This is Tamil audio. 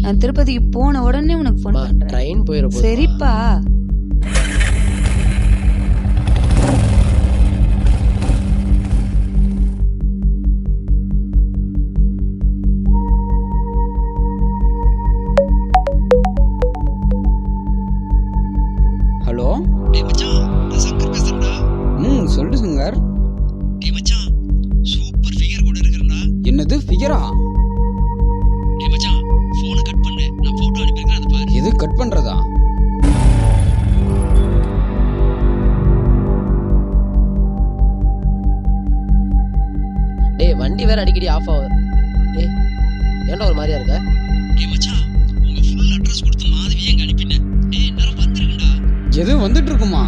நான் திருப்பதிக்கு போன உடனே உனக்கு ஃபோன் பண்றேன். ட்ரெயின் போயிரும். சரிப்பா. ஹலோ. டேய் மச்சான், நான் சங்கர் பேசுறேன்டா. சொல்லு சங்கர். டேய் மச்சான், சூப்பர் ஃபிகர் கூட இருக்கறடா. என்னது ஃபிகரா? டேய் மச்சான், ஃபோனை கட் பண்ணு. நான் போட்டோ அனுப்பியிருக்கேன், அத பாரு. எது கட் பண்றதா? டேய் வண்டி வேற அடிக்கடி ஆஃப் ஆகுது. டேய் ஏன்டா ஒரு மாதிரியா இருக்க? டேய் மச்சான், உங்க ஃபுல் அட்ரஸ் கொடுத்து மாதவியே அங்க அனுப்பினேன். டேய் நேரம் வந்திருக்குடா. எது வந்துட்டு இருக்குமா?